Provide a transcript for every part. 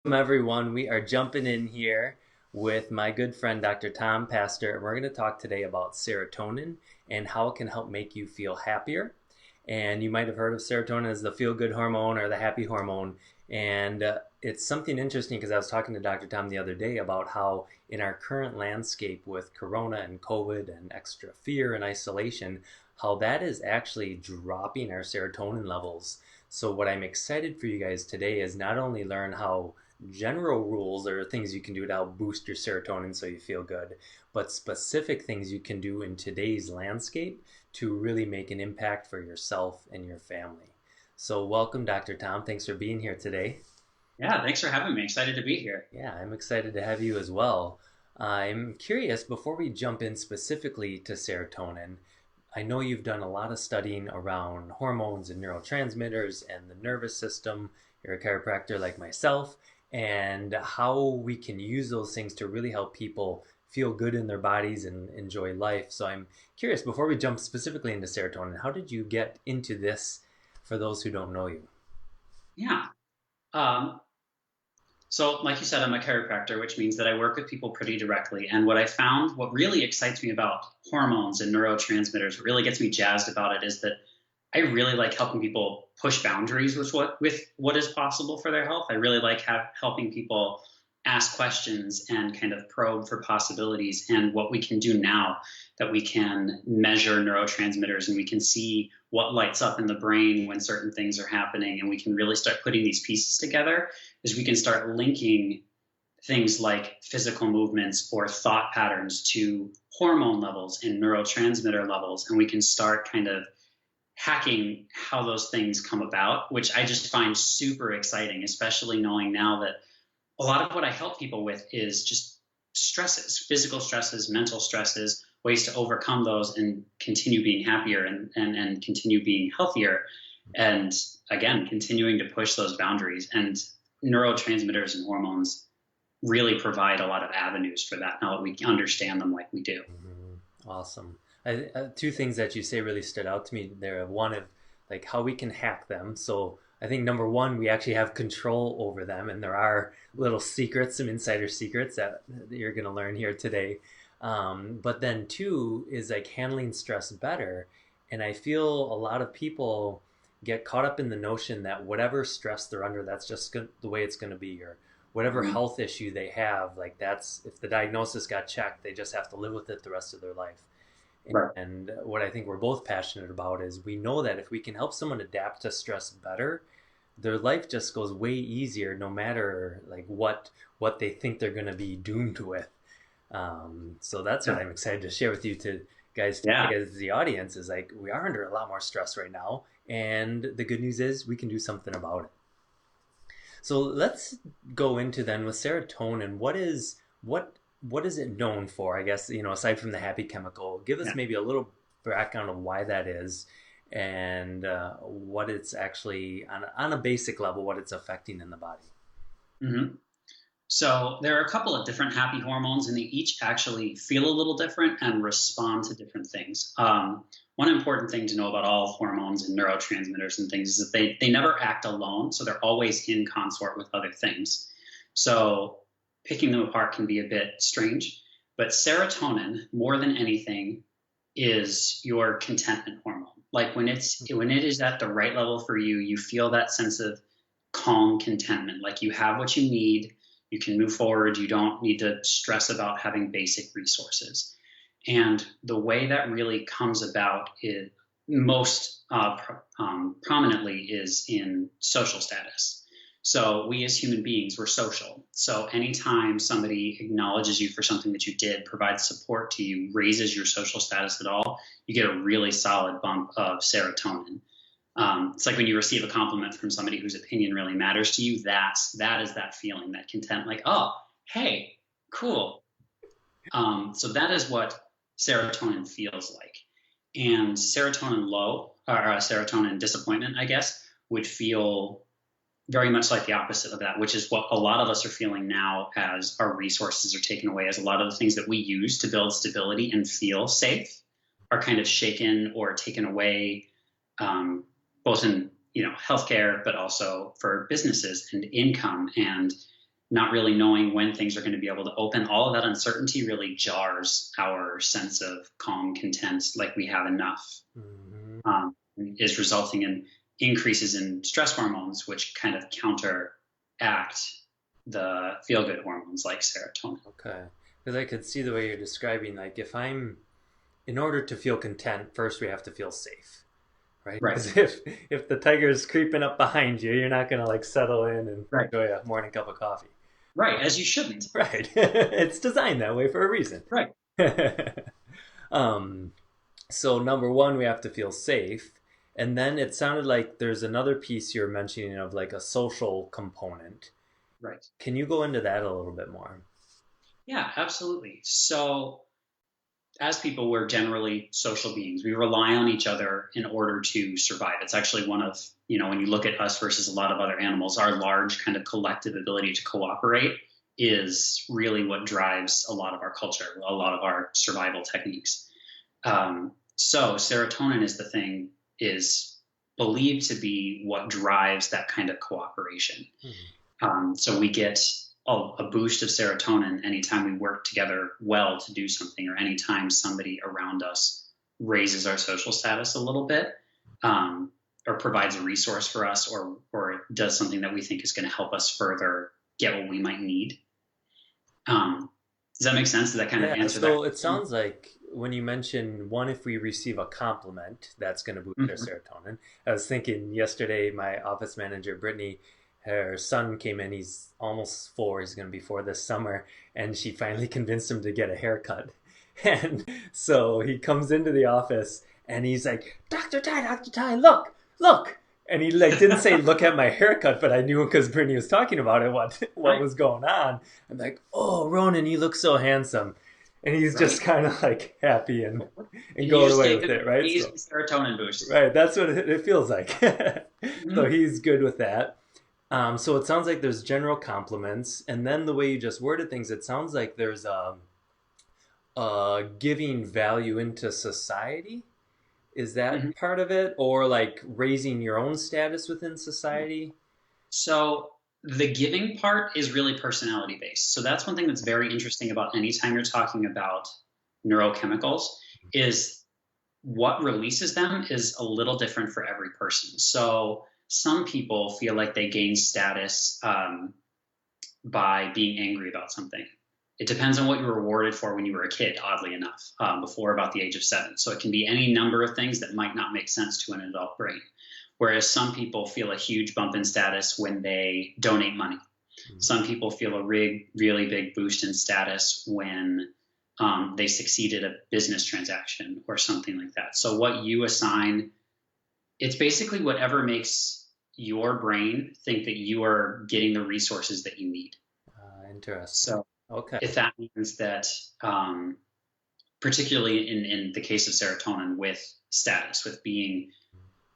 Welcome, everyone. We are jumping in here with my good friend Dr. Tom Pastor, and we're going to talk today about serotonin and how it can help make you feel happier. And you might have heard of serotonin as the feel good hormone or the happy hormone. And it's something interesting because I was talking to Dr. Tom the other day about how, in our current landscape with Corona and COVID and extra fear and isolation, how that is actually dropping our serotonin levels. So, what I'm excited for you guys today is not only learn how general rules or things you can do to help boost your serotonin so you feel good, but specific things you can do in today's landscape to really make an impact for yourself and your family. So, welcome, Dr. Tom. Thanks for being here today. Yeah, thanks for having me. Excited to be here. Yeah, I'm excited to have you as well. I'm curious, before we jump in specifically to serotonin, I know you've done a lot of studying around hormones and neurotransmitters and the nervous system. You're a chiropractor like myself, and how we can use those things to really help people feel good in their bodies and enjoy life. So I'm curious, before we jump specifically into serotonin, how did you get into this for those who don't know you? Yeah. Um, so, like you said, I'm a chiropractor, which means that I work with people pretty directly. And what I found, what really excites me about hormones and neurotransmitters, what really gets me jazzed about it, is that I really like helping people push boundaries with what is possible for their health. I really like helping people ask questions and kind of probe for possibilities and what we can do now that we can measure neurotransmitters and we can see what lights up in the brain when certain things are happening, and we can really start putting these pieces together is we can start linking things like physical movements or thought patterns to hormone levels and neurotransmitter levels, and we can start kind of hacking how those things come about, which I just find super exciting, especially knowing now that a lot of what I help people with is just stresses, physical stresses, mental stresses, ways to overcome those and continue being happier and continue being healthier. And again, continuing to push those boundaries. And neurotransmitters and hormones really provide a lot of avenues for that now that we understand them like we do. Mhm. Awesome. Two things that you say really stood out to me there. One of like how we can hack them. So I think number one, we actually have control over them, and there are little secrets, some insider secrets that you're going to learn here today. But then two is like handling stress better. And I feel a lot of people get caught up in the notion that whatever stress they're under, that's just the way it's going to be, or whatever Mhm. health issue they have, like that's if the diagnosis got checked, they just have to live with it the rest of their life. Right. And what I think we're both passionate about is we know that if we can help someone adapt to stress better, their life just goes way easier no matter like what they think they're going to be doomed with. So that's what Yeah. I'm excited to share with you to guys Yeah. today as the audience is like we are under a lot more stress right now, and the good news is we can do something about it. So let's go into then with serotonin. What is it known for? I guess aside from the happy chemical, give us Yeah. maybe a little background of why that is, and what it's actually on a basic level, what it's affecting in the body. Mhm. So there are a couple of different happy hormones, and they each actually feel a little different and respond to different things. One important thing to know about all hormones and neurotransmitters and things is that they never act alone, so they're always in consort with other things. So picking them apart can be a bit strange, but serotonin, more than anything, is your contentment hormone. Like when it is at the right level for you, you feel that sense of calm contentment, like you have what you need, you can move forward, you don't need to stress about having basic resources. And the way that really comes about is most prominently is in social status. So we as human beings, we're social. So anytime somebody acknowledges you for something that you did, provides support to you, raises your social status at all, you get a really solid bump of serotonin. It's like when you receive a compliment from somebody whose opinion really matters to you. That is that feeling, that content, like, oh, hey, cool. So that is what serotonin feels like. And serotonin low, or serotonin disappointment, I guess, would feel very much like the opposite of that, which is what a lot of us are feeling now as our resources are taken away, as a lot of the things that we use to build stability and feel safe are kind of shaken or taken away, um, both in healthcare, but also for businesses and income and not really knowing when things are going to be able to open, all of that uncertainty really jars our sense of calm, content, like we have enough, Hmm. is resulting in increases in stress hormones, which kind of counteract the feel good hormones like serotonin. Okay. Because I could see the way you're describing, like in order to feel content, first we have to feel safe, right? Right, Because if the tiger's creeping up behind you, you're not gonna like settle in and right, enjoy a morning cup of coffee. right, as you shouldn't. Right. It's designed that way for a reason. Right. um, so number one, we have to feel safe. And then it sounded like there's another piece you're mentioning of like a social component. Right. Can you go into that a little bit more? Yeah, absolutely. So as people, we're generally social beings. We rely on each other in order to survive. It's actually one of, when you look at us versus a lot of other animals, our large kind of collective ability to cooperate is really what drives a lot of our culture, a lot of our survival techniques. So serotonin is believed to be what drives that kind of cooperation. Hmm. So we get a boost of serotonin anytime we work together well to do something, or anytime somebody around us raises our social status a little bit, or provides a resource for us, or does something that we think is going to help us further get what we might need. Does that make sense? Does that kind of Yeah, answer that so it question? sounds like when you mention one, if we receive a compliment, that's going to boost our Mhm. serotonin. I was thinking yesterday, my office manager, Brittany, her son came in. He's almost 4. He's going to be 4 this summer. And she finally convinced him to get a haircut. And so he comes into the office and he's like, Dr. Ty, look, look. And he like didn't say look at my haircut, but I knew because Brittany was talking about it what Right, was going on. I'm like, oh, Ronan, you look so handsome. And he's just right. kind of like happy and You going just away gave with him it, an right? amazing So, serotonin boost. right, that's what it feels like. So Hmm. he's good with that. So it sounds like there's general compliments, and then the way you just worded things, it sounds like there's giving value into society. Is Hmm. that part of it, or like raising your own status within society? So the giving part is really personality based. So that's one thing that's very interesting about anytime you're talking about neurochemicals is what releases them is a little different for every person. So some people feel like they gain status by being angry about something. It depends on what you were rewarded for when you were a kid, oddly enough, before about the age of 7. So it can be any number of things that might not make sense to an adult brain. Whereas some people feel a huge bump in status when they donate money. Some people feel a really big boost in status when they succeed at a business transaction or something like that. So what you assign, it's basically whatever makes your brain think that you are getting the resources that you need. Interesting. So Okay. if that means that, particularly in the case of serotonin, with status, with being,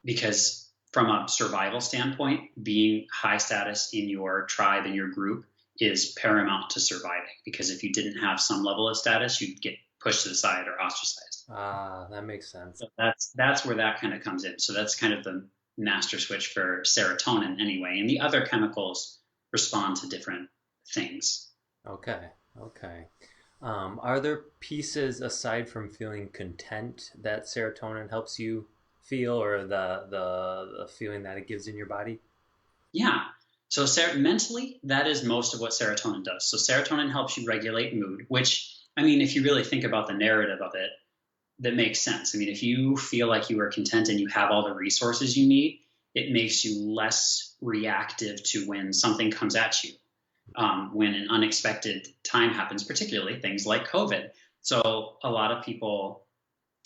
because from a survival standpoint, being high status in your tribe, in your group, is paramount to surviving. Because if you didn't have some level of status, you'd get pushed to the side or ostracized. Ah, that makes sense. So that's where that kind of comes in. So that's kind of the master switch for serotonin anyway. And the other chemicals respond to different things. Okay. Okay. Are there pieces aside from feeling content that serotonin helps you feel, or the feeling that it gives in your body? Yeah. So mentally, that is most of what serotonin does. So serotonin helps you regulate mood, which, I mean, if you really think about the narrative of it, that makes sense. I mean, if you feel like you are content and you have all the resources you need, it makes you less reactive to when something comes at you, when an unexpected time happens, particularly things like COVID. So a lot of people,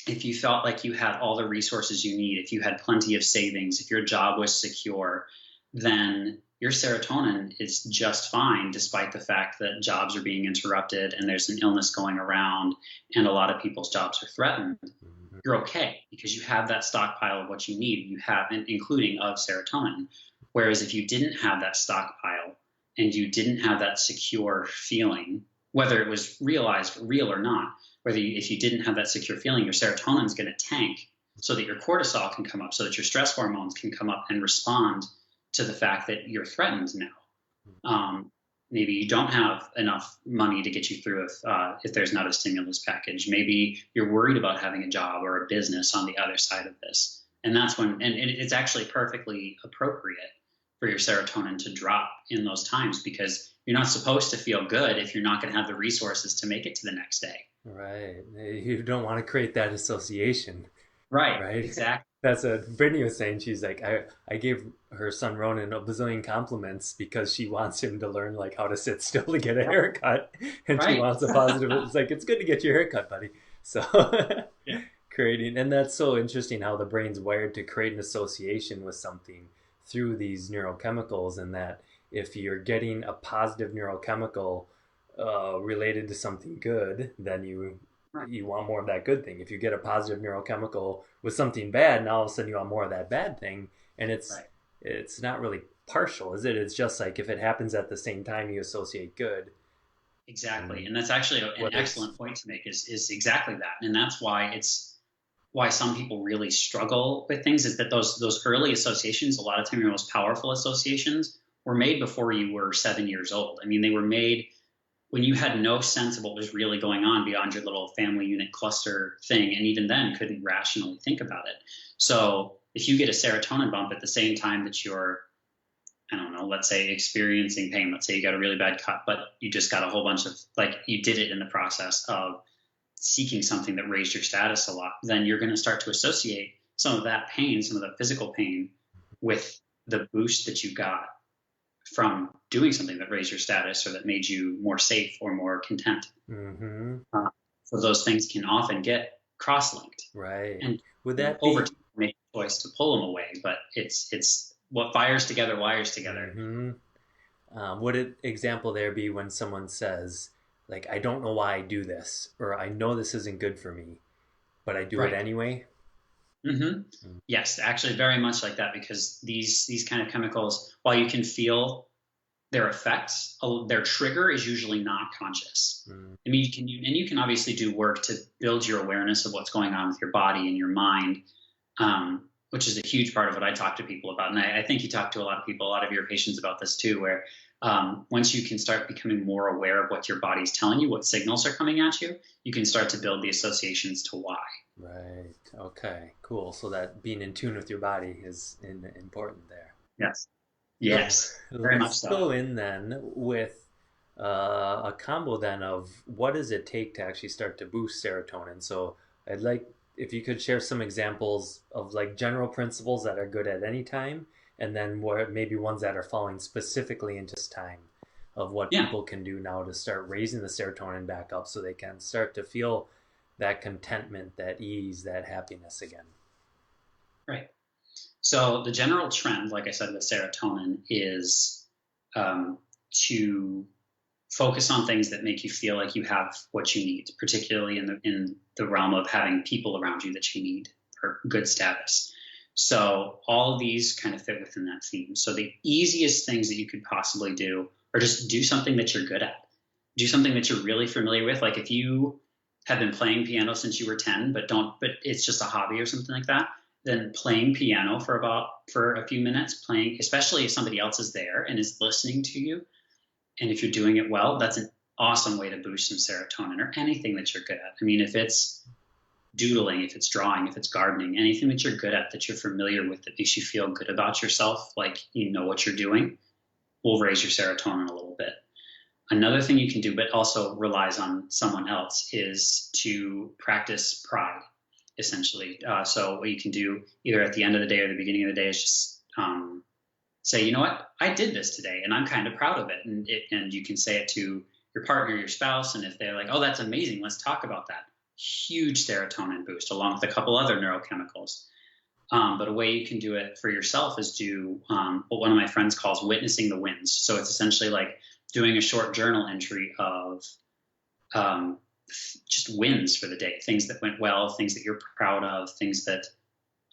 if you felt like you had all the resources you need, if you had plenty of savings, if your job was secure, then your serotonin is just fine, despite the fact that jobs are being interrupted and there's an illness going around and a lot of people's jobs are threatened. Mhm. You're okay because you have that stockpile of what you need. You have, including of serotonin. Whereas if you didn't have that stockpile and you didn't have that secure feeling, whether it was real or not, if you didn't have that secure feeling, your serotonin is going to tank so that your cortisol can come up, so that your stress hormones can come up and respond to the fact that you're threatened now. Um, maybe you don't have enough money to get you through if there's not a stimulus package. Maybe you're worried about having a job or a business on the other side of this. And that's when, and it's actually perfectly appropriate for your serotonin to drop in those times because you're not supposed to feel good if you're not going to have the resources to make it to the next day. Right. You don't want to create that association, Right, right? exactly. That's what Brittany was saying. She's like, I gave her son Ronan a bazillion compliments because she wants him to learn like how to sit still to get a Yep. haircut. And she Right. wants a positive. It's like, it's good to get your haircut, buddy. So Yeah. creating, and that's so interesting how the brain's wired to create an association with something through these neurochemicals, and that if you're getting a positive neurochemical related to something good, then Right. you want more of that good thing. If you get a positive neurochemical with something bad, now all of a sudden you want more of that bad thing, and Right. it's not really partial, is it? It's just like if it happens at the same time, you associate good, Exactly. and And that's actually an whether it's excellent point to make is exactly that. And that's why it's why some people really struggle with things is that those early associations, a lot of time your most powerful associations, were made before you were 7 years old. I mean, they were made when you had no sense of what was really going on beyond your little family unit cluster thing, and even then couldn't rationally think about it. So if you get a serotonin bump at the same time that you're, I don't know, let's say experiencing pain, let's say you got a really bad cut, but you just got a whole bunch of, like, you did it in the process of seeking something that raised your status a lot, then you're going to start to associate some of that pain, some of the physical pain, with the boost that you got from doing something that raised your status or that made you more safe or more content. mm-hmm, Uh, so those things can often get cross-linked, right. and Would that over be time make a choice to pull them away. But it's what fires together wires together. mm-hmm. Would an example there be when someone says, like, I don't know why I do this, or I know this isn't good for me, but I do it Right. anyway? Hmm. Yes, actually, very much like that because these kind of chemicals, while you can feel their effects, their trigger is usually not conscious. Mm-hmm. I mean, you can obviously do work to build your awareness of what's going on with your body and your mind, which is a huge part of what I talk to people about. And I think you talk to a lot of people, a lot of your patients about this too, where once you can start becoming more aware of what your body's telling you, what signals are coming at you, you can start to build the associations to why. Right. Okay. Cool. So that being in tune with your body is important there. Yes. So Yes. Very much let's so. go in then with a combo then of what does it take to actually start to boost serotonin. So I'd like if you could share some examples of like general principles that are good at any time, and then what maybe ones that are falling specifically into this time of what Yeah. people can do now to start raising the serotonin back up so they can start to feel that contentment, that ease, that happiness again. Right. So the general trend, like I said, with serotonin is to focus on things that make you feel like you have what you need, particularly in the realm of having people around you that you need for good status. So all of these kind of fit within that theme. So the easiest things that you could possibly do are just do something that you're good at. Do something that you're really familiar with. Like if you have been playing piano since you were 10, but it's just a hobby or something like that, then playing piano for a few minutes, playing, especially if somebody else is there and is listening to you, and if you're doing it well, that's an awesome way to boost some serotonin or anything that you're good at. I mean, if it's doodling, if it's drawing, if it's gardening, anything that you're good at that you're familiar with that makes you feel good about yourself, like you know what you're doing, will raise your serotonin a little bit. Another thing you can do, but also relies on someone else, is to practice pride, essentially. So what you can do either at the end of the day or the beginning of the day is just say, you know what, I did this today, and I'm kind of proud of it. And you can say it to your partner, your spouse, and if they're like, oh, that's amazing, let's talk about that. Huge serotonin boost, along with a couple other neurochemicals. But a way you can do it for yourself is do what one of my friends calls witnessing the wins. So it's essentially like doing a short journal entry of um, just wins for the day, things that went well, things that you're proud of, things that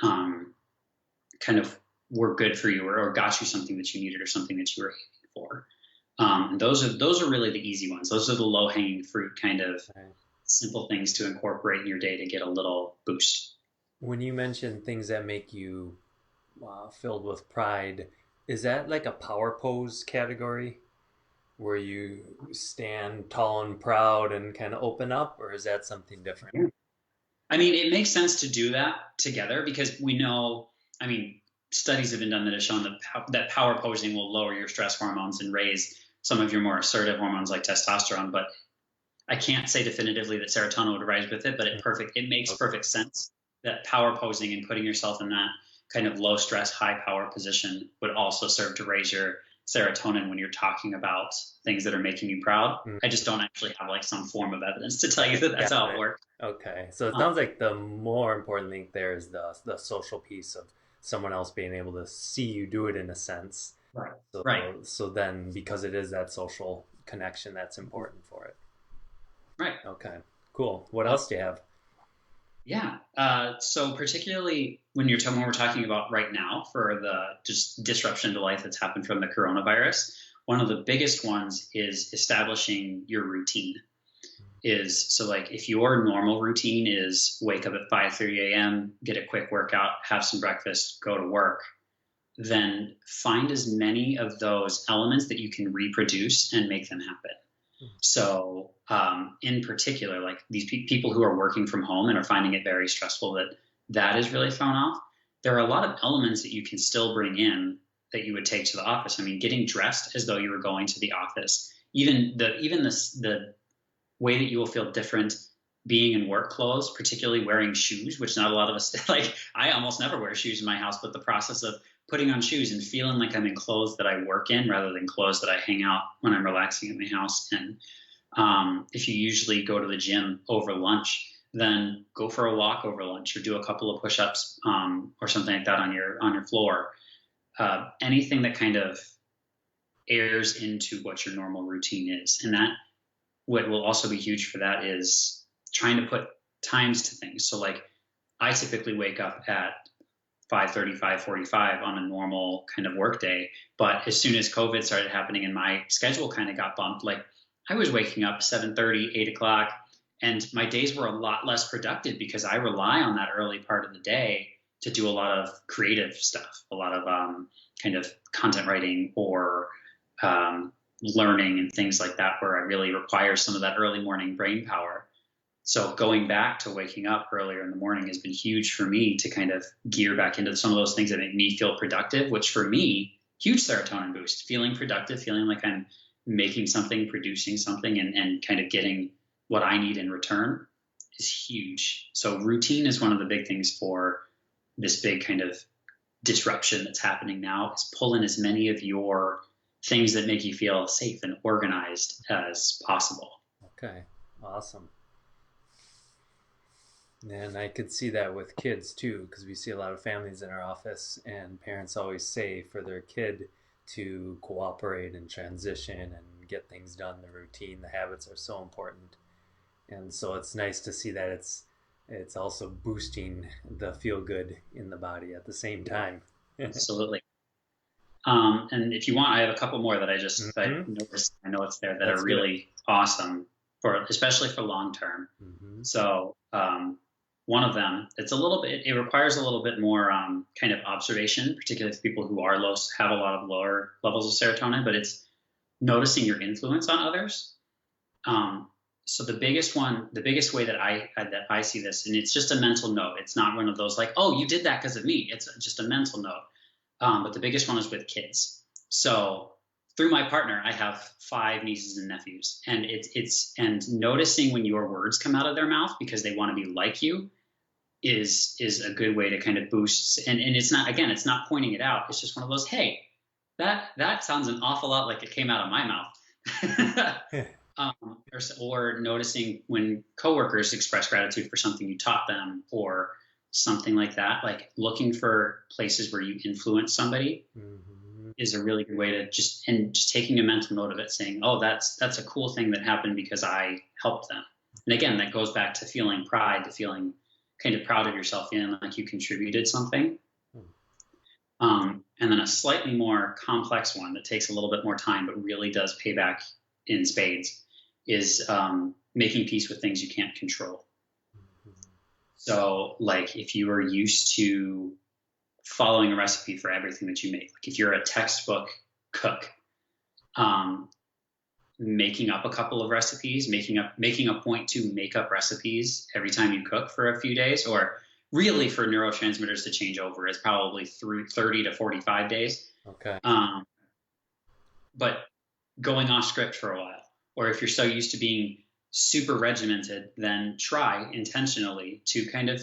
um, kind of were good for you or got you something that you needed or something that you were aiming for. And those are really the easy ones. Those are the low hanging fruit kind of Right. simple things to incorporate in your day to get a little boost. When you mention things that make you filled with pride, is that like a power pose category? where you stand tall and proud and kind of open up, or is that something different? Yeah. I mean, it makes sense to do that together because we know, I mean, studies have been done that have shown that, that power posing will lower your stress hormones and raise some of your more assertive hormones like testosterone. But I can't say definitively that serotonin would rise with it, but it makes Okay. perfect sense that power posing and putting yourself in that kind of low stress, high power position would also serve to raise your serotonin when you're talking about things that are making you proud. I just don't actually have like some form of evidence to tell you that that's Got how it it. works. Okay. So it Um, sounds like the more important thing there is the social piece of someone else being able to see you do it in a sense. right, right, So then because it is that social connection that's important for it. right. Okay. Cool. What Uh, else do you have? yeah. So particularly when we're talking about right now for the just disruption to life that's happened from the coronavirus, one of the biggest ones is establishing your routine. Is so like if your normal routine is wake up at 5:30 a.m., get a quick workout, have some breakfast, go to work, then find as many of those elements that you can reproduce and make them happen. So, in particular, like these people who are working from home and are finding it very stressful, that is really thrown off. There are a lot of elements that you can still bring in that you would take to the office. I mean, getting dressed as though you were going to the office, even the way that you will feel different being in work clothes, particularly wearing shoes, which not a lot of us like. I almost never wear shoes in my house, but the process of putting on shoes and feeling like I'm in clothes that I work in rather than clothes that I hang out when I'm relaxing at my house. And if you usually go to the gym over lunch, then go for a walk over lunch or do a couple of push-ups or something like that on your floor. Anything that kind of airs into what your normal routine is, and that what will also be huge for that is trying to put times to things. So like I typically wake up at 5:30, 5:45 on a normal kind of work day. But as soon as COVID started happening and my schedule kind of got bumped, like I was waking up 7:30, 8 o'clock, and my days were a lot less productive because I rely on that early part of the day to do a lot of creative stuff, a lot of kind of content writing or learning and things like that, where I really require some of that early morning brain power. So going back to waking up earlier in the morning has been huge for me to kind of gear back into some of those things that make me feel productive, which for me, huge serotonin boost, feeling productive, feeling like I'm making something, producing something, and kind of getting what I need in return is huge. So routine is one of the big things for this big kind of disruption that's happening now is pull in as many of your things that make you feel safe and organized as possible. Okay. Awesome. And I could see that with kids too, because we see a lot of families in our office, and parents always say for their kid to cooperate and transition and get things done. The routine, the habits are so important, and so it's nice to see that it's also boosting the feel good in the body at the same time. Absolutely. And if you want, I have a couple more that I Hmm. noticed, I know it's there that are Let's do it. really awesome for, especially for long term. Hmm. So, one of them, it requires a little bit more, kind of observation, particularly for people who are have a lot of lower levels of serotonin, but it's noticing your influence on others. Um, so the biggest way that I see this, and it's just a mental note. It's not one of those like, oh, you did that because of me. It's just a mental note. But the biggest one is with kids. So through my partner, I have 5 nieces and nephews, and and noticing when your words come out of their mouth because they want to be like you is a good way to kind of boost. And it's not, again, it's not pointing it out. It's just one of those, hey, that sounds an awful lot like it came out of my mouth. Or noticing when coworkers express gratitude for something you taught them or something like that, like looking for places where you influence somebody Hmm. is a really good way to just taking a mental note of it, saying, oh, that's a cool thing that happened because I helped them. And again, that goes back to feeling pride, to feeling kind of proud of yourself, feeling like you contributed something. And then a slightly more complex one that takes a little bit more time, but really does pay back in spades is making peace with things you can't control. So, like if you are used to following a recipe for everything that you make, like if you're a textbook cook, um, making up a couple of recipes, making a point to make up recipes every time you cook for a few days, or really for neurotransmitters to change over is probably through 30 to 45 days. Okay. Um, but going off script for a while, or if you're so used to being super regimented, then try intentionally to kind of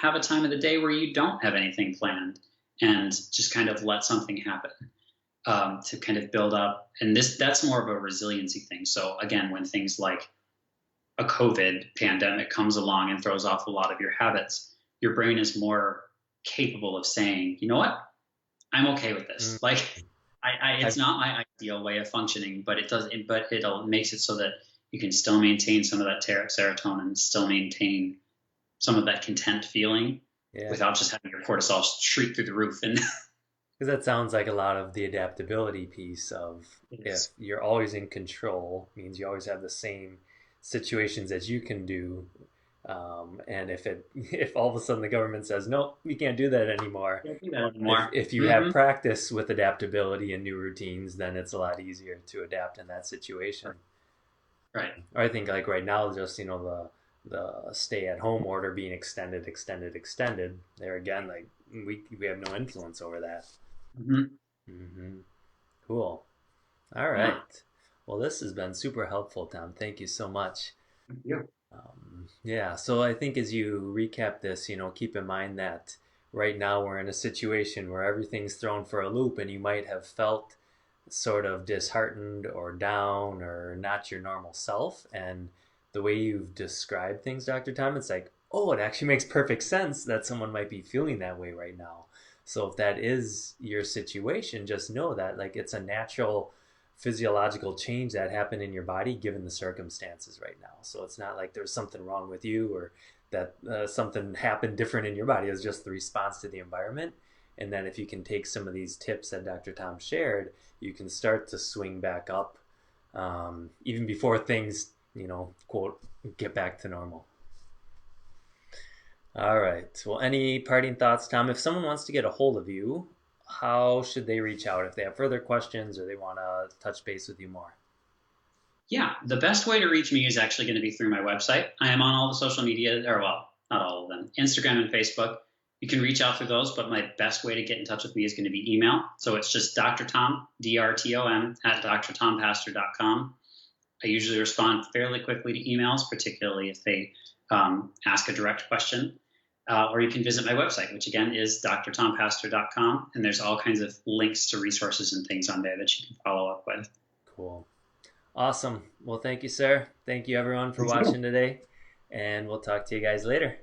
have a time of the day where you don't have anything planned and just kind of let something happen, to kind of build up. And that's more of a resiliency thing. So again, when things like a COVID pandemic comes along and throws off a lot of your habits, your brain is more capable of saying, you know what, I'm okay with Mm. this. Like, I, it's not my ideal way of functioning, but it makes it so that you can still maintain some of that serotonin, still maintain some of that content feeling yeah, without just having your cortisol shoot through the roof. And because that sounds like a lot of the adaptability piece of it if is, you're always in control, means you always have the same situations that you can do. And if all of a sudden the government says no, you can't do that anymore, can't do that if anymore. if you have Mm-hmm. practice with adaptability and new routines, then it's a lot easier to adapt in that situation. Right. Or I think like right now, just the stay at home order being extended. There again, like we have no influence over that. Mm-hmm. Hmm. Cool. All Yeah. right. Well, this has been super helpful, Tom. Thank you so much. Yeah. Yeah, so I think as you recap this, keep in mind that right now we're in a situation where everything's thrown for a loop, and you might have felt sort of disheartened or down or not your normal self. And the way you've described things, Dr. Tom, it's like, oh, it actually makes perfect sense that someone might be feeling that way right now. So if that is your situation, just know that like it's a natural physiological change that happened in your body given the circumstances right now. So it's not like there's something wrong with you or that something happened different in your body. It's just the response to the environment. And then if you can take some of these tips that Dr. Tom shared, you can start to swing back up, even before things, quote, get back to normal. All right. Well, any parting thoughts, Tom? If someone wants to get a hold of you, how should they reach out if they have further questions or they want to touch base with you more? Yeah, the best way to reach me is actually going to be through my website. I am on all the social media, or well, not all of them, Instagram and Facebook. You can reach out through those, but my best way to get in touch with me is going to be email. So it's just Dr. Tom, DRTOM, at drtompastor.com. I usually respond fairly quickly to emails, particularly if they ask a direct question. Or you can visit my website, which again is drtompastor.com. And there's all kinds of links to resources and things on there that you can follow up with. Cool. Awesome. Well, thank you, sir. Thank you, everyone, for Thank you. watching today. And we'll talk to you guys later.